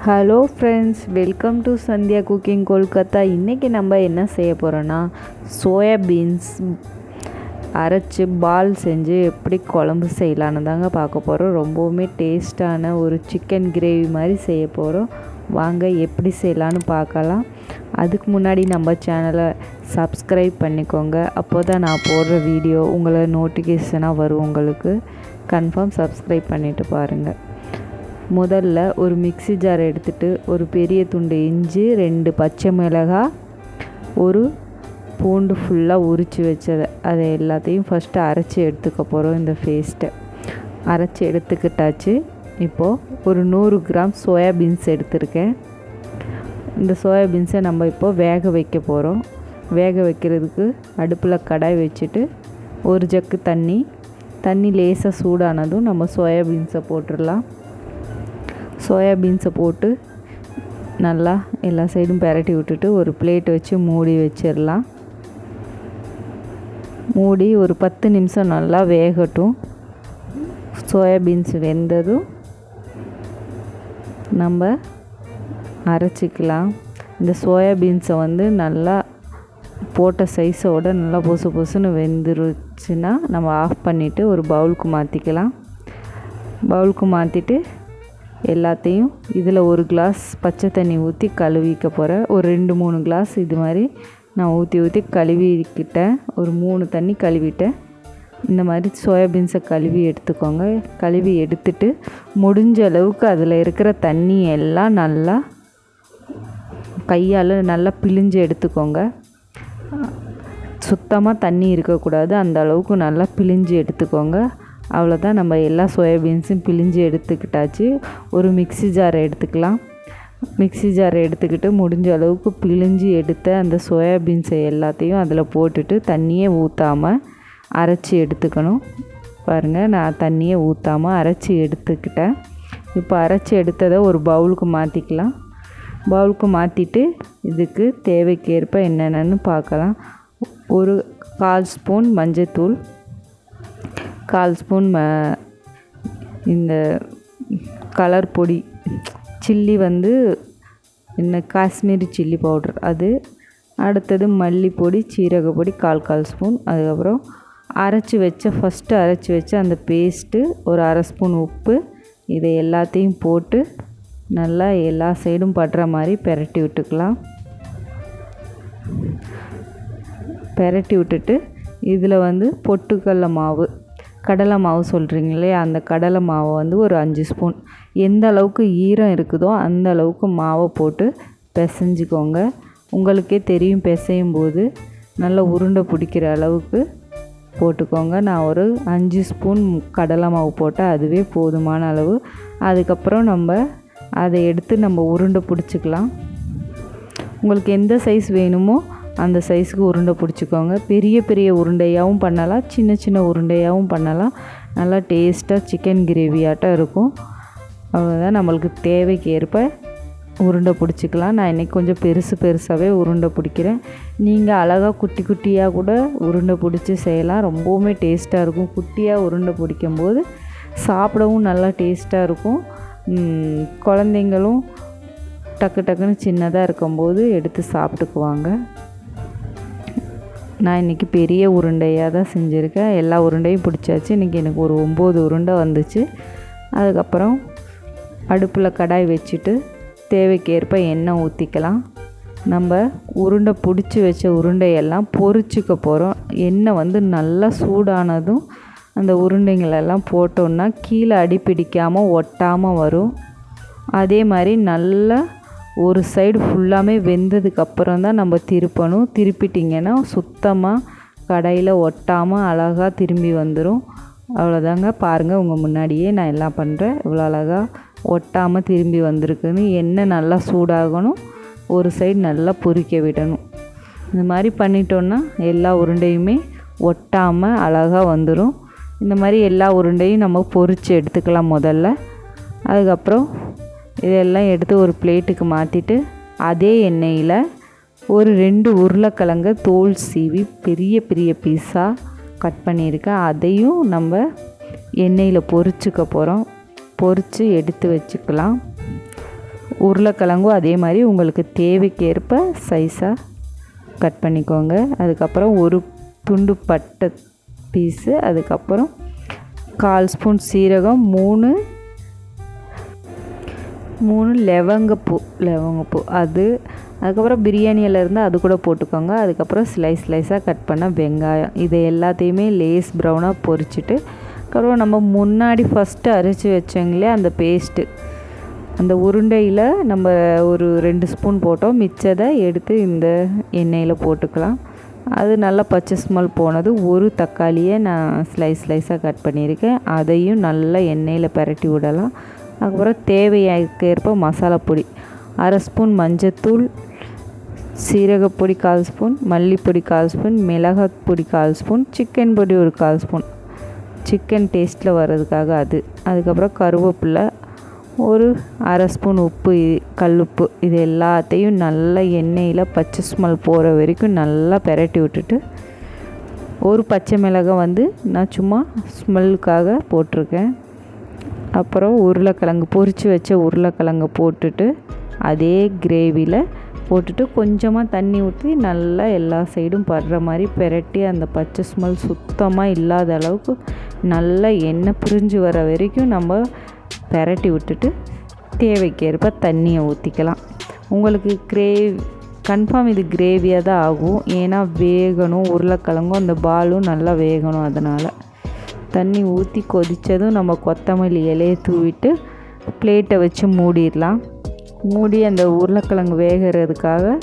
Hello friends, welcome to Sandhya cooking Kolkata. இன்றைக்கி நம்ம என்ன செய்ய போகிறோன்னா, சோயா பீன்ஸ் அரைச்சி பால் செஞ்சு எப்படி குழம்பு செய்யலான்னு தாங்க பார்க்க போகிறோம். ரொம்பவுமே டேஸ்ட்டான ஒரு சிக்கன் கிரேவி மாதிரி செய்ய போகிறோம். வாங்க எப்படி செய்யலான்னு பார்க்கலாம். அதுக்கு முன்னாடி நம்ம சேனலை சப்ஸ்கிரைப் பண்ணிக்கோங்க. அப்போ தான் நான் போடுற வீடியோ உங்களை நோட்டிஃபிகேஷனாக வரும். உங்களுக்கு கன்ஃபார்ம் சப்ஸ்கிரைப் பண்ணிவிட்டு பாருங்கள். முதல்ல ஒரு மிக்ஸி ஜார் எடுத்துகிட்டு ஒரு பெரிய துண்டு இஞ்சி, 2 பச்சை மிளகாய், ஒரு பூண்டு ஃபுல்லாக உரித்து வச்சதை அதை எல்லாத்தையும் ஃபஸ்ட்டு அரைச்சி எடுத்துக்க போகிறோம். இந்த பேஸ்ட்டை அரைச்சி எடுத்துக்கிட்டாச்சு. இப்போது ஒரு 100 கிராம் சோயாபீன்ஸ் எடுத்திருக்கேன். இந்த சோயாபீன்ஸை நம்ம இப்போது வேக வைக்க போகிறோம். வேக வைக்கிறதுக்கு அடுப்பில் கடாய் வச்சுட்டு ஒரு ஜக்கு தண்ணி லேசாக சூடானதும் நம்ம சோயாபீன்ஸை போட்டுடலாம். சோயாபீன்ஸை போட்டு நல்லா எல்லா சைடும் பெரட்டி விட்டுட்டு ஒரு பிளேட் வச்சு மூடி வச்சிடலாம். மூடி ஒரு 10 நிமிஷம் நல்லா வேகட்டும். சோயாபீன்ஸ் வெந்ததும் நம்ம அரைச்சிக்கலாம். இந்த சோயாபீன்ஸை நல்லா போட்ட சைஸோடு நல்லா பொசுன்னு வெந்துருச்சுன்னா நம்ம ஆஃப் பண்ணிவிட்டு ஒரு பவுலுக்கு மாற்றிக்கலாம். பவுலுக்கு மாற்றிட்டு எல்லாத்தையும் இதில் ஒரு கிளாஸ் பச்சை தண்ணி ஊற்றி கழுவிக்க போகிறேன். ஒரு 2-3 கிளாஸ் இது மாதிரி நான் ஊற்றி கழுவிக்கிட்டேன். ஒரு 3 தண்ணி கழுவிட்டேன். இந்த மாதிரி சோயாபீன்ஸை கழுவி எடுத்துக்கோங்க. கழுவி எடுத்துட்டு முடிஞ்ச அளவுக்கு அதில் இருக்கிற தண்ணி எல்லாம் நல்லா கையால் நல்லா பிழிஞ்சு எடுத்துக்கோங்க. சுத்தமாக தண்ணி இருக்கக்கூடாது, அந்த அளவுக்கு நல்லா பிழிஞ்சு எடுத்துக்கோங்க. அவ்வளோதான், நம்ம எல்லா சோயாபீன்ஸும் பிழிஞ்சு எடுத்துக்கிட்டாச்சு. ஒரு மிக்ஸி ஜாரை எடுத்துக்கலாம். மிக்ஸி ஜாரை எடுத்துக்கிட்டு முடிஞ்ச அளவுக்கு பிழிஞ்சு எடுத்த அந்த சோயாபீன்ஸை எல்லாத்தையும் அதில் போட்டுட்டு தண்ணியே ஊற்றாமல் அரைச்சி எடுத்துக்கணும். பாருங்கள், நான் தண்ணியே ஊற்றாமல் அரைச்சி எடுத்துக்கிட்டேன். இப்போ அரைச்சி எடுத்ததை ஒரு பவுலுக்கு மாற்றிக்கலாம். பவுலுக்கு மாற்றிட்டு இதுக்கு தேவைக்கேற்ப என்னென்னு பார்க்கலாம். ஒரு 1/4 ஸ்பூன் மஞ்சத்தூள், 1/4 ஸ்பூன் இந்த கலர் பொடி, சில்லி என்ன காஷ்மீரி சில்லி பவுடர் அது. அடுத்தது மல்லிப்பொடி, சீரகப்பொடி 1/4 ஸ்பூன். அதுக்கப்புறம் ஃபஸ்ட்டு அரைச்சி வச்ச அந்த பேஸ்ட்டு ஒரு 1/2 ஸ்பூன் உப்பு. இதை எல்லாத்தையும் போட்டு நல்லா எல்லா சைடும் படுற மாதிரி பெரட்டி விட்டுக்கலாம். பெரட்டி விட்டுட்டு இதில் பொட்டுக்கடலை மாவு, கடலை மாவு சொல்கிறீங்களே, அந்த கடலை மாவை ஒரு 5 ஸ்பூன். எந்த அளவுக்கு ஈரம் இருக்குதோ அந்த அளவுக்கு மாவை போட்டு பிசைஞ்சிக்கோங்க. உங்களுக்கே தெரியும், பிசையும் போது நல்லா உருண்டை பிடிக்கிற அளவுக்கு போட்டுக்கோங்க. நான் ஒரு 5 ஸ்பூன் கடலை மாவு போட்டால் அதுவே போதுமான அளவு. அதுக்கப்புறம் நம்ம அதை எடுத்து நம்ம உருண்டை பிடிச்சிக்கலாம். உங்களுக்கு எந்த சைஸ் வேணுமோ அந்த சைஸுக்கு உருண்டை பிடிச்சிக்கோங்க. பெரிய உருண்டையாகவும் பண்ணலாம், சின்ன உருண்டையாகவும் பண்ணலாம். நல்லா டேஸ்ட்டாக சிக்கன் கிரேவியாட்டம் இருக்கும். அவ்வளோதான், நம்மளுக்கு தேவைக்கு ஏற்ப உருண்டை பிடிச்சிக்கலாம். நான் இன்றைக்கி கொஞ்சம் பெருசாகவே உருண்டை பிடிக்கிறேன். நீங்கள் அழகாக குட்டியாக கூட உருண்டை பிடிச்சி செய்யலாம். ரொம்பவுமே டேஸ்ட்டாக இருக்கும். குட்டியாக உருண்டை பிடிக்கும்போது சாப்பிடவும் நல்லா டேஸ்ட்டாக இருக்கும். குழந்தைங்களும் டக்குன்னு சின்னதாக இருக்கும்போது எடுத்து சாப்பிட்டுக்குவாங்க. நான் இன்றைக்கி பெரிய உருண்டையாக தான் செஞ்சுருக்கேன். எல்லா உருண்டையும் பிடிச்சாச்சு. இன்றைக்கி எனக்கு ஒரு 9 உருண்டை வந்துச்சு. அதுக்கப்புறம் அடுப்பில் கடாய் வச்சுட்டு தேவைக்கேற்ப எண்ணெய் ஊற்றிக்கலாம். நம்ம உருண்டை பிடிச்சி வச்ச உருண்டையெல்லாம் பொரிச்சிக்க போகிறோம். எண்ணெய் நல்லா சூடானதும் அந்த உருண்டைங்களெல்லாம் போட்டோன்னா கீழே அடி பிடிக்காமல் ஒட்டாமல் வரும். அதே மாதிரி நல்லா ஒரு சைடு ஃபுல்லாமே வெந்ததுக்கப்புறம் தான் நம்ம திருப்பணும். திருப்பிட்டிங்கன்னா சுத்தமாக கடாயில் ஒட்டாமல் அழகாக திரும்பி வந்துடும். அவ்வளோதாங்க, பாருங்கள், உங்கள் முன்னாடியே நான் எல்லாம் பண்ணுறேன். இவ்வளோ அழகாக ஒட்டாமல் திரும்பி வந்திருக்குன்னு. எண்ணெய் நல்லா சூடாகணும், ஒரு சைடு நல்லா பொரிக்க விடணும். இந்த மாதிரி பண்ணிட்டோன்னா எல்லா உருண்டையுமே ஒட்டாமல் அழகாக வந்துடும். இந்த மாதிரி எல்லா உருண்டையும் நம்ம பொரித்து எடுத்துக்கலாம் முதல்ல. அதுக்கப்புறம் இதெல்லாம் எடுத்து ஒரு பிளேட்டுக்கு மாற்றிட்டு அதே எண்ணெயில் ஒரு 2 உருளைக்கிழங்க தோல் சீவி பெரிய பீஸாக கட் பண்ணியிருக்கேன். அதையும் நம்ம எண்ணெயில் பொரிச்சுக்க போகிறோம். பொரித்து எடுத்து வச்சுக்கலாம். உருளைக்கிழங்கும் அதே மாதிரி உங்களுக்கு தேவைக்கேற்ப சைஸாக கட் பண்ணிக்கோங்க. அதுக்கப்புறம் ஒரு துண்டு பட்டை பீஸு, அதுக்கப்புறம் 1/4 ஸ்பூன் சீரகம், 3 லவங்கப்பூ அது, அதுக்கப்புறம் பிரியாணி இலை இருந்தால் அது கூட போட்டுக்கோங்க. அதுக்கப்புறம் ஸ்லைஸாக கட் பண்ண வெங்காயம், இதை எல்லாத்தையுமே லேஸ் ப்ரௌனாக பொரிச்சிட்டு, அதுக்கப்புறம் நம்ம முன்னாடி ஃபஸ்ட்டு அரைச்சி வச்சோங்களே அந்த பேஸ்ட்டு, அந்த உருண்டையில் நம்ம ஒரு 2 ஸ்பூன் போட்டோம், மிச்சதை எடுத்து இந்த எண்ணெயில் போட்டுக்கலாம். அது நல்லா பச்சை ஸ்மெல் போனது ஒரு தக்காளியை நான் ஸ்லைஸாக கட் பண்ணியிருக்கேன், அதையும் நல்லா எண்ணெயில் பரட்டி விடலாம். அதுக்கப்புறம் தேவைக்கேற்ப மசாலா பொடி 1/2 ஸ்பூன் மஞ்சத்தூள், சீரகப்பொடி 1/4 ஸ்பூன், மல்லிப்பொடி 1/4 ஸ்பூன், மிளகாய் பொடி 1/4 ஸ்பூன், சிக்கன் பொடி ஒரு 1/4 ஸ்பூன், சிக்கன் டேஸ்ட்டில் வர்றதுக்காக அது. அதுக்கப்புறம் கருவேப்பிலை ஒரு 1/2 ஸ்பூன், உப்பு, கல்லுப்பு, இது எல்லாத்தையும் நல்லா எண்ணெயில் பச்சை ஸ்மெல் போகிற வரைக்கும் நல்லா பெரட்டி விட்டுட்டு, ஒரு பச்சை மிளகாய் நான் சும்மா ஸ்மெல்லுக்காக போட்டிருக்கேன். அப்புறம் உருளைக்கிழங்கு பொரித்து வச்ச உருளைக்கிழங்கு போட்டுட்டு அதே கிரேவியில் போட்டுட்டு கொஞ்சமாக தண்ணி ஊற்றி நல்லா எல்லா சைடும் படுற மாதிரி பெரட்டி அந்த பச்சை ஸ்மெல் சுத்தமாக இல்லாத அளவுக்கு நல்லா எண்ணெய் பிரிஞ்சு வர வரைக்கும் நம்ம பெரட்டி விட்டுட்டு தேவைக்கேற்ப தண்ணியை ஊற்றிக்கலாம். உங்களுக்கு கன்ஃபார்ம் இது கிரேவியாக தான் ஆகும், ஏன்னா வேகணும், உருளைக்கிழங்கும் அந்த பாலும் நல்லா வேகணும். அதனால் தண்ணி ஊற்றி கொதித்ததும் நம்ம கொத்தமல்லி இலையை தூவிட்டு பிளேட்டை வச்சு மூடிடலாம். மூடி அந்த உருளைக்கிழங்கு வேகிறதுக்காக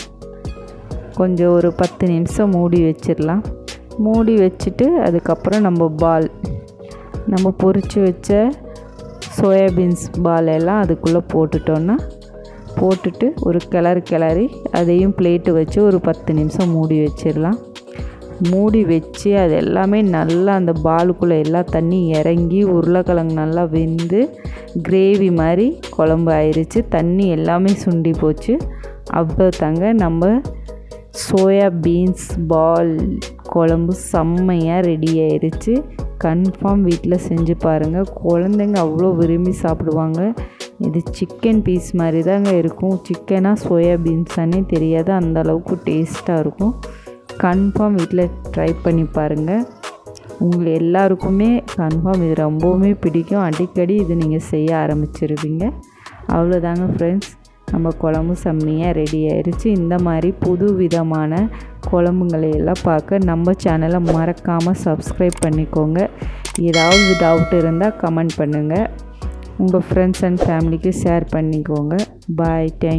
கொஞ்சம் ஒரு 10 நிமிஷம் மூடி வச்சிடலாம். மூடி வச்சுட்டு அதுக்கப்புறம் நம்ம பொரித்து வச்ச சோயாபீன்ஸ் பால் எல்லாம் அதுக்குள்ளே போட்டுட்டு ஒரு கிளறி அதையும் பிளேட்டு வச்சு ஒரு 10 நிமிஷம் மூடி வச்சிடலாம். மூடி வச்சு அது எல்லாமே நல்லா அந்த பாலுக்குள்ளே எல்லா தண்ணி இறங்கி உருளைக்கிழங்கு நல்லா வெந்து கிரேவி மாதிரி குழம்பு ஆயிடுச்சு. தண்ணி எல்லாமே சுண்டி போச்சு. அவ்வளோ தாங்க, நம்ம சோயா பீன்ஸ் பால் குழம்பு செம்மையாக ரெடி ஆயிடுச்சு. கன்ஃபார்ம் வீட்டில் செஞ்சு பாருங்கள், குழந்தைங்க அவ்வளோ விரும்பி சாப்பிடுவாங்க. இது சிக்கன் பீஸ் மாதிரி தாங்க இருக்கும், சிக்கனாக சோயா பீன்ஸானே தெரியாது, அந்தளவுக்கு டேஸ்ட்டாக இருக்கும். கன்ஃபார்ம் வீட்டில் ட்ரை பண்ணி பாருங்கள், உங்கள் எல்லாருக்குமே கன்ஃபார்ம் இது ரொம்பவுமே பிடிக்கும். அடிக்கடி இது நீங்கள் செய்ய ஆரம்பிச்சிருவீங்க. அவ்வளோதாங்க ஃப்ரெண்ட்ஸ், நம்ம குழம்பு செம்மையாக ரெடி ஆயிடுச்சு. இந்த மாதிரி புது விதமான குழம்புங்களை எல்லாம் பார்க்க நம்ம சேனலை மறக்காமல் சப்ஸ்கிரைப் பண்ணிக்கோங்க. ஏதாவது டவுட் இருந்தால் கமெண்ட் பண்ணுங்கள், உங்கள் ஃப்ரெண்ட்ஸ் அண்ட் ஃபேமிலிக்கு ஷேர் பண்ணிக்கோங்க. பாய், தேங்க்